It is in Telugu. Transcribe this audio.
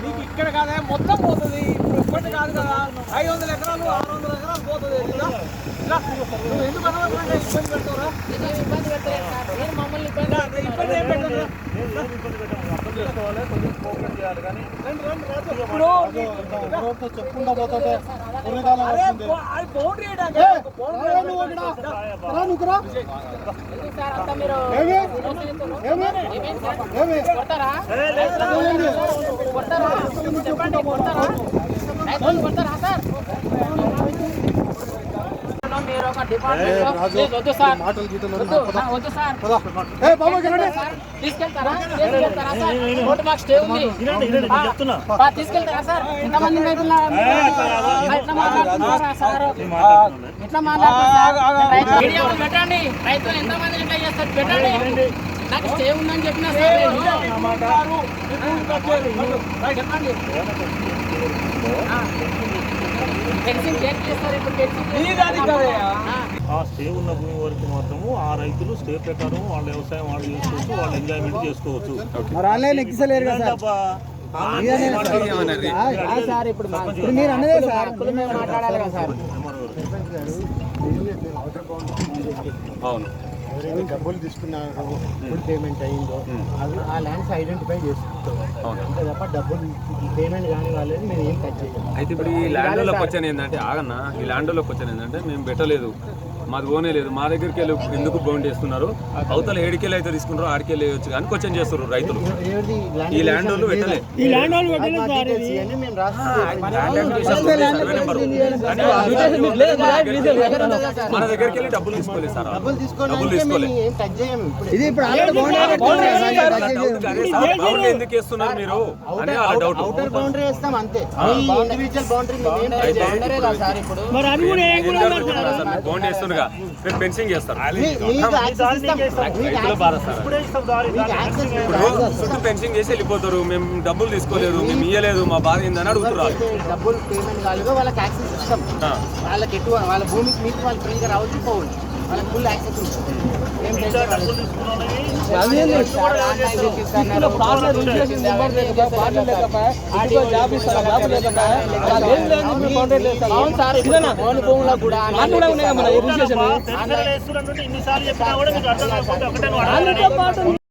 నీకు ఇక్కడ కాదా మొత్తం పోతుంది. ఇప్పటి కాదు కదా 500 ఎకరాలు 600 ఎకరాలు పోతుంది. నువ్వు ఎందుకు అనవసరంగా ఇబ్బంది పెడతావురా? మమ్మల్ని ఇబ్బంది ఏం పెట్టారు? చెప్పుకుంటా పోతుంటే మీరు ఒక డిపార్ట్మెంట్ వద్దు సార్, వద్దు సార్, తీసుకెళ్తారా సార్? కోర్టు మాకు స్టే ఉంది, తీసుకెళ్తారా సార్? ఎంతమంది రైతులు ఎట్లా మాట్లాడుతున్నారా సార్? ఎట్లా మాట్లాడుతున్నారు? పెట్టండి, రైతులు ఎంతమంది ఎట్లా చేస్తారు పెట్టండి. నాకు స్టే ఉందని చెప్పినా సార్ చెప్పండి. ఆ స్టే ఉన్న భూమి వరకు మాత్రము ఆ రైతులు స్టే ప్రకారం వాళ్ళ వ్యవసాయం వాళ్ళు చేసుకోవచ్చు, వాళ్ళు ఎంజాయ్మెంట్ చేసుకోవచ్చు. అవును, డబ్బులు తీసుకున్నారు, ఫుల్ పేమెంట్ అయ్యిందో అది ఆ ల్యాండ్స్ ఐడెంటిఫై చేసుకుంటాం. అంతే తప్ప డబ్బులు పేమెంట్ కానీ వాళ్ళని మేము ఏం కట్ చేయాలి. అయితే ఇప్పుడు ఈ ల్యాండ్లోకి వచ్చాను ఏంటంటే ఆగన్నా, ఈ ల్యాండ్లోకి వచ్చాను ఏంటంటే మేము పెట్టలేదు, మాది ఓనే లేదు, మా దగ్గరికి వెళ్ళి ఎందుకు బౌండ్ చేస్తున్నారు? అవతల ఏడికెళ్ళి అయితే తీసుకున్నారో ఆడికెళ్ళి వేయచ్చు కానీ క్వశ్చన్ చేస్తారు రైతులు. ఈ ల్యాండ్ వాళ్ళు పెట్టలే, మన దగ్గరికి వెళ్ళి డబ్బులు తీసుకోలేదు సార్, డబ్బులు తీసుకోలేదు. ఎందుకు వేస్తున్నారు మీరు అని డౌట్. బౌండ్ వేస్తుండగా రేపు ఫెన్సింగ్ చేస్తారు, చుట్టూ ఫెన్సింగ్ చేసి వెళ్ళిపోతారు. మేము డబ్బులు తీసుకోలేదు, మేము ఇయ్యలేదు, మా బాధ ఏందని అడుగుతున్నారు. డబ్బులు పేమెంట్ కాలేదు, వాళ్ళకి యాక్సెస్ ఇస్తాం. వాళ్ళకి ఎటు వాళ్ళ భూమికి మీకు వాళ్ళు ఫ్రీగా రావచ్చు, పోవాలి, వాళ్ళకి ఫుల్ యాక్సెస్ ఉంటుంది. కూడా